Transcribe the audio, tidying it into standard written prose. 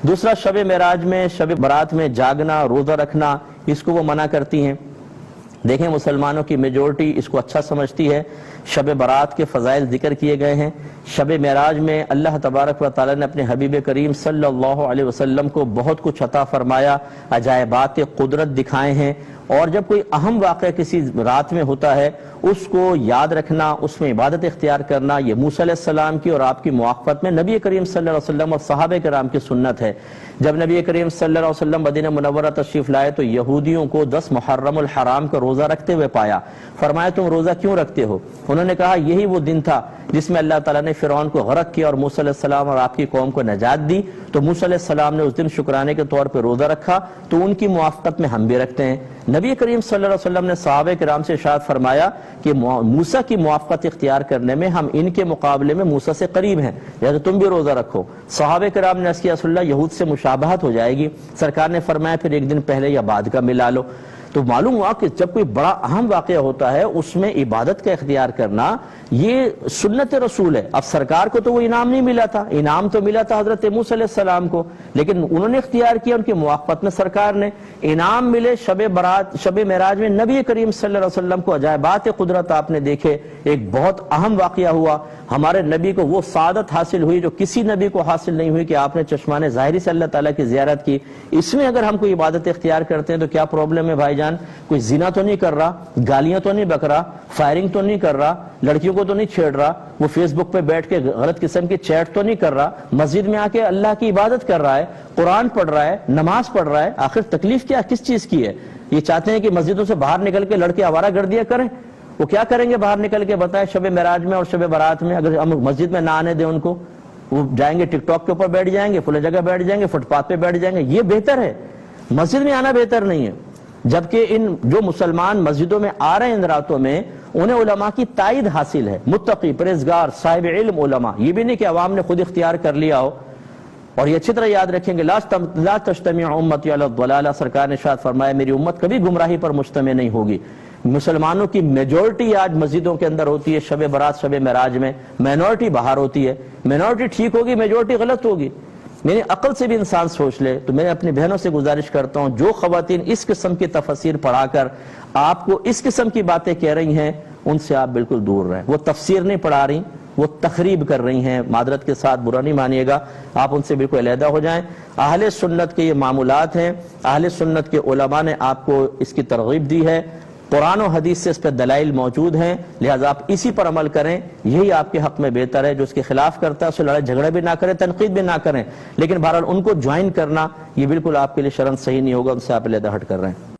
دوسرا شب معراج میں، شب برات میں جاگنا، روزہ رکھنا، اس کو وہ منع کرتی ہیں۔ دیکھیں مسلمانوں کی میجورٹی اس کو اچھا سمجھتی ہے۔ شب برات کے فضائل ذکر کیے گئے ہیں۔ شب معراج میں اللہ تبارک و تعالی نے اپنے حبیب کریم صلی اللہ علیہ وسلم کو بہت کچھ عطا فرمایا، عجائبات قدرت دکھائے ہیں، اور جب کوئی اہم واقعہ کسی رات میں ہوتا ہے اس کو یاد رکھنا، اس میں عبادت اختیار کرنا، یہ موسیٰ علیہ السلام کی اور آپ کی موافقت میں نبی کریم صلی اللہ علیہ وسلم اور صحابہ کرام کی سنت ہے۔ جب نبی کریم صلی اللہ علیہ وسلم مدینہ منورہ تشریف لائے تو یہودیوں کو 10 محرم الحرام کا روزہ رکھتے ہوئے پایا۔ فرمایا تم روزہ کیوں رکھتے ہو؟ انہوں نے کہا یہی وہ دن تھا جس میں اللہ تعالیٰ نے فرعون کو غرق کیا اور موسیٰ علیہ السلام اور آپ کی قوم کو نجات دی، تو موسیٰ علیہ السلام نے اس دن شکرانے کے طور پہ روزہ رکھا، تو ان کی موافقت میں ہم بھی رکھتے ہیں۔ نبی کریم صلی اللہ علیہ وسلم نے صحابہ کرام سے ارشاد فرمایا کہ موسیٰ کی موافقت اختیار کرنے میں ہم ان کے مقابلے میں موسیٰ سے قریب ہیں، لہذا تم بھی روزہ رکھو۔ صحابہ کرام نے عرض کیا رسول اللہ یہود سے مشابہت ہو جائے گی۔ سرکار نے فرمایا پھر ایک دن پہلے یا بعد کا ملا لو۔ تو معلوم ہوا کہ جب کوئی بڑا اہم واقعہ ہوتا ہے اس میں عبادت کا اختیار کرنا یہ سنت رسول ہے۔ اب سرکار کو تو وہ انعام نہیں ملا تھا، انعام تو ملا تھا حضرت موسیٰ علیہ السلام کو، لیکن انہوں نے اختیار کیا، ان کی موافقت میں سرکار نے۔ انعام ملے شب برات، شب معراج میں نبی کریم صلی اللہ علیہ وسلم کو عجائبات قدرت آپ نے دیکھے، ایک بہت اہم واقعہ ہوا۔ ہمارے نبی کو وہ سعادت حاصل ہوئی جو کسی نبی کو حاصل نہیں ہوئی کہ آپ نے چشمان ظاہری سے اللہ تعالیٰ کی زیارت کی۔ اس میں اگر ہم کوئی عبادت اختیار کرتے ہیں تو کیا پرابلم ہے بھائی جان؟ کوئی زنا تو نہیں کر رہا، گالیاں تو نہیں بک رہا، فائرنگ تو نہیں کر رہا، لڑکیوں کو تو نہیں چھیڑ رہا، وہ فیس بک پہ بیٹھ کے غلط قسم کی چیٹ تو نہیں کر رہا، مسجد میں آ کے اللہ کی عبادت کر رہا ہے، قرآن پڑھ رہا ہے، نماز پڑھ رہا ہے۔ آخر تکلیف کیا کس چیز کی ہے؟ یہ چاہتے ہیں کہ مسجدوں سے باہر نکل کے لڑکے آوارہ گردیاں کریں؟ وہ کیا کریں گے باہر نکل کے بتائیں شب معراج میں اور شب برات میں؟ اگر ہم مسجد میں نہ آنے دیں ان کو، وہ جائیں گے ٹک ٹاک کے اوپر بیٹھ جائیں گے، فلاں جگہ بیٹھ جائیں گے، فٹ پاتھ پہ بیٹھ جائیں گے، یہ بہتر ہے؟ مسجد میں آنا بہتر نہیں ہے۔ جبکہ ان جو مسلمان مسجدوں میں آ رہے ہیں ان راتوں میں انہیں علماء کی تائید حاصل ہے، متقی، پرہیزگار، صاحب علم علماء، یہ بھی نہیں کہ عوام نے خود اختیار کر لیا ہو۔ اور یہ اچھی طرح یاد رکھیں گے لا تجتمع امتی علی الضلالہ، سرکار نے ارشاد فرمایا میری امت کبھی گمراہی پر مجتمع نہیں ہوگی۔ مسلمانوں کی میجورٹی آج مسجدوں کے اندر ہوتی ہے شب برات شب معراج میں، مینورٹی باہر ہوتی ہے۔ مینورٹی ٹھیک ہوگی، میجورٹی غلط ہوگی۔ میری عقل سے بھی انسان سوچ لے۔ تو میں اپنی بہنوں سے گزارش کرتا ہوں جو خواتین اس قسم کی تفسیر پڑھا کر آپ کو اس قسم کی باتیں کہہ رہی ہیں ان سے آپ بالکل دور رہیں۔ وہ تفسیر نہیں پڑھا رہی، وہ تخریب کر رہی ہیں، معذرت کے ساتھ برا نہیں مانیے گا، آپ ان سے بالکل علیحدہ ہو جائیں۔ اہل سنت کے یہ معمولات ہیں، اہل سنت کے علماء نے آپ کو اس کی ترغیب دی ہے، قرآن و حدیث سے اس پہ دلائل موجود ہیں، لہٰذا آپ اسی پر عمل کریں، یہی آپ کے حق میں بہتر ہے۔ جو اس کے خلاف کرتا ہے اسے لڑائی جھگڑے بھی نہ کریں، تنقید بھی نہ کریں، لیکن بہرحال ان کو جوائن کرنا یہ بالکل آپ کے لیے شرعاً صحیح نہیں ہوگا، ان سے آپ علیحدہ ہٹ کر رہے ہیں۔